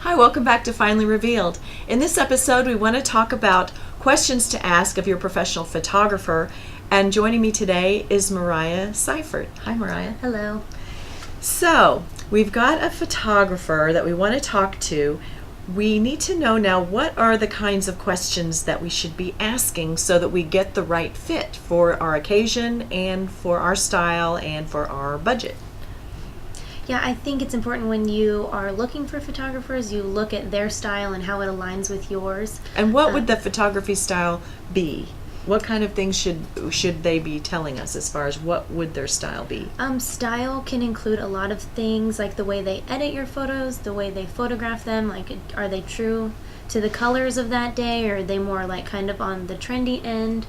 Hi, welcome back to Finally Revealed. In this episode, we want to talk about questions to ask of your professional photographer. And joining me today is Mariah Seifert. Hi, Mariah. Hello. So, we've got a photographer that we want to talk to. We need to know now what are the kinds of questions that we should be asking so that we get the right fit for our occasion and for our style and for our budget. Yeah, I think it's important when you are looking for photographers, you look at their style and how it aligns with yours. And what would the photography style be? What kind of things should they be telling us as far as what would their style be? Style can include a lot of things, like the way they edit your photos, the way they photograph them, like are they true to the colors of that day, or are they more like kind of on the trendy end,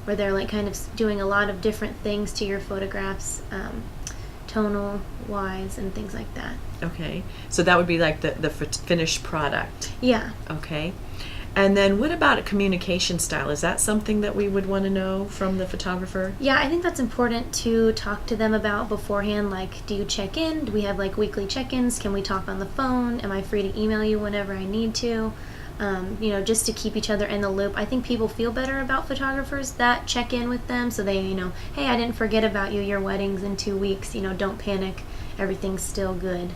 where they're like kind of doing a lot of different things to your photographs, tonal wise and things like that. Okay, so that would be like the finished product. Yeah. Okay. And then what about a communication style? Is that something that we would want to know from the photographer? Yeah, I think that's important to talk to them about beforehand. Like, do you check in? Do we have like weekly check-ins? Can we talk on the phone? Am I free to email you whenever I need to? Just to keep each other in the loop. I think people feel better about photographers that check in with them, so they, hey, I didn't forget about you. Your wedding's in 2 weeks. Don't panic. Everything's still good.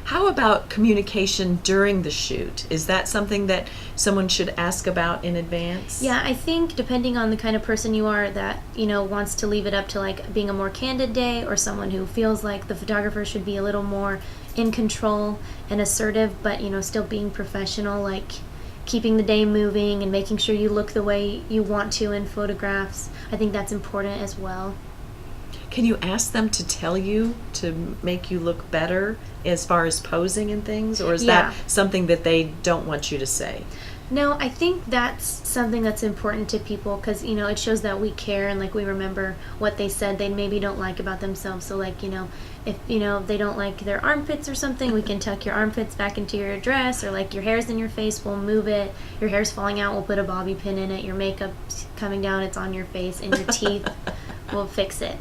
How about communication during the shoot? Is that something that someone should ask about in advance? Yeah, I think depending on the kind of person you are that, wants to leave it up to like being a more candid day, or someone who feels like the photographer should be a little more in control and assertive, but, still being professional, like keeping the day moving and making sure you look the way you want to in photographs. I think that's important as well. Can you ask them to tell you to make you look better as far as posing and things? Or is that something that they don't want you to say? No, I think that's something that's important to people because, it shows that we care and like we remember what they said they maybe don't like about themselves. So like, if, they don't like their armpits or something, we can tuck your armpits back into your dress, or like your hair's in your face, we'll move it. Your hair's falling out, we'll put a bobby pin in it. Your makeup's coming down, it's on your face, and your teeth, we'll fix it.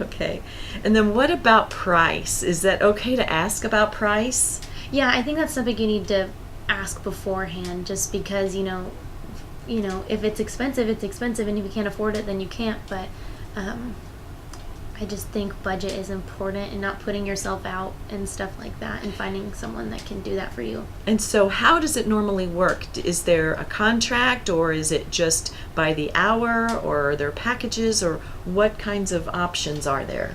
Okay. And then what about price? Is that okay to ask about price? Yeah, I think that's something you need to ask beforehand, just because, if it's expensive, it's expensive, and if you can't afford it, then you can't. But I just think budget is important, and not putting yourself out and stuff like that, and finding someone that can do that for you. And so how does it normally work? Is there a contract, or is it just by the hour, or are there packages, or what kinds of options are there?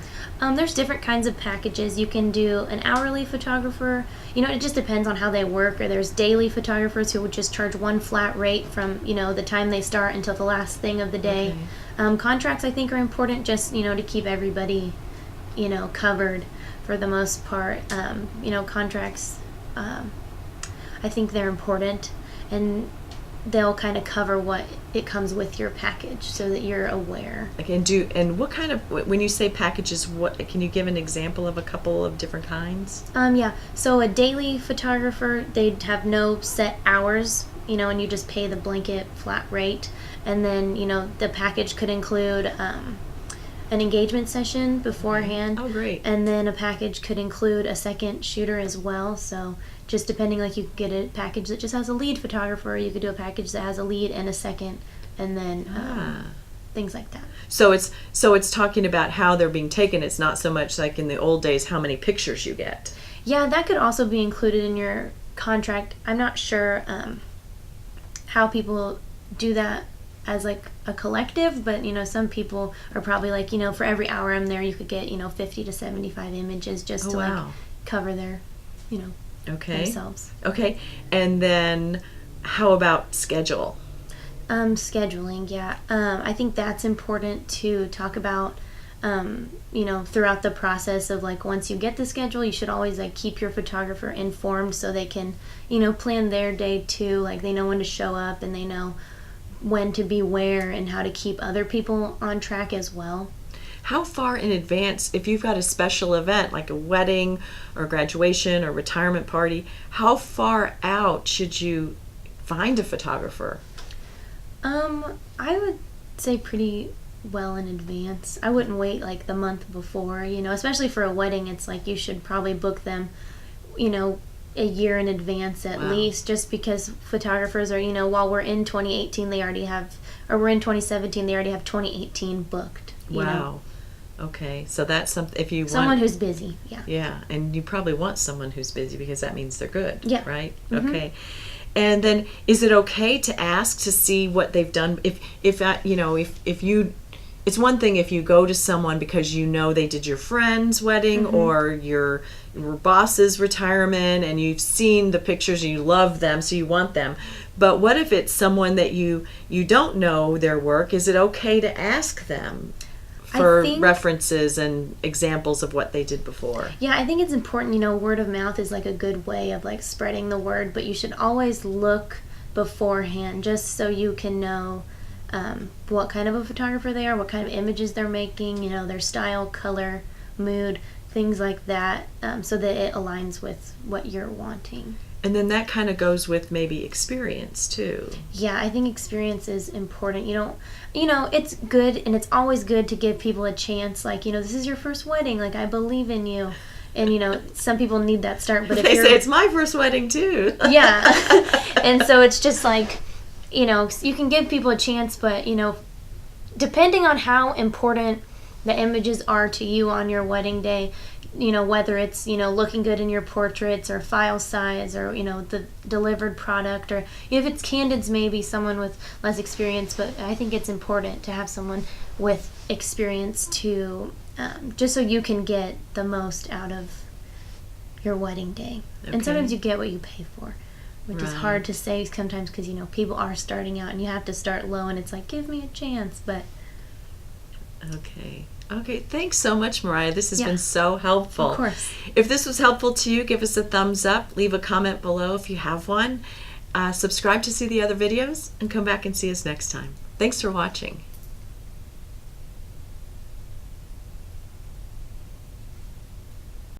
There's different kinds of packages. You can do an hourly photographer. It just depends on how they work. Or there's daily photographers who would just charge one flat rate from, the time they start until the last thing of the day. Okay. Contracts, I think, are important just, to keep everybody, covered for the most part. Contracts, I think they're important. And they'll kind of cover what it comes with your package so that you're aware. Okay, and what kind of, when you say packages, what can you give an example of a couple of different kinds? So a daily photographer, they'd have no set hours, and you just pay the blanket flat rate. And then, the package could include an engagement session beforehand. Oh, great. And then a package could include a second shooter as well. So just depending, like you could get a package that just has a lead photographer, or you could do a package that has a lead and a second, and then things like that. So it's talking about how they're being taken. It's not so much like in the old days how many pictures you get. Yeah, that could also be included in your contract. I'm not sure how people do that as like a collective, but some people are probably like, for every hour I'm there, you could get 50 to 75 images just to like cover their themselves. Okay. And then how about schedule? Scheduling, yeah. I think that's important to talk about throughout the process of like, once you get the schedule, you should always like keep your photographer informed so they can plan their day too. Like they know when to show up, and they know when to be where, and how to keep other people on track as well. How far in advance, if you've got a special event like a wedding or graduation or retirement party, how far out should you find a photographer? I would say pretty well in advance. I wouldn't wait like the month before, especially for a wedding. It's like you should probably book them, a year in advance at Wow. least, just because photographers are, while we're in 2018, they already have, or we're in 2017, they already have 2018 booked. Wow. Okay, so that's something, if you Someone want... who's busy, yeah. Yeah, and you probably want someone who's busy because that means they're good, Yeah. right? Mhm. Okay. And then is it okay to ask to see what they've done? If you, it's one thing if you go to someone because you know they did your friend's wedding or your boss's retirement and you've seen the pictures and you love them, so you want them. But what if it's someone that you don't know their work? Is it okay to ask them for references and examples of what they did before? Yeah, I think it's important, word of mouth is like a good way of like spreading the word, but you should always look beforehand just so you can know what kind of a photographer they are, what kind of images they're making, their style, color, mood, things like that, so that it aligns with what you're wanting. And then that kind of goes with maybe experience too. Yeah, I think experience is important. It's good, and it's always good to give people a chance. Like, this is your first wedding. Like, I believe in you. And, some people need that start. But if they say, it's my first wedding too. Yeah. And so it's just like, you can give people a chance, but, depending on how important the images are to you on your wedding day, whether it's, looking good in your portraits or file size or, the delivered product, or if it's candids, maybe someone with less experience. But I think it's important to have someone with experience to, just so you can get the most out of your wedding day. Okay. And sometimes you get what you pay for, which is Right. hard to say sometimes because, people are starting out and you have to start low and it's like, give me a chance. But Okay, thanks so much, Mariah. This has Yeah. been so helpful. Of course. If this was helpful to you, give us a thumbs up. Leave a comment below if you have one. Subscribe to see the other videos and come back and see us next time. Thanks for watching.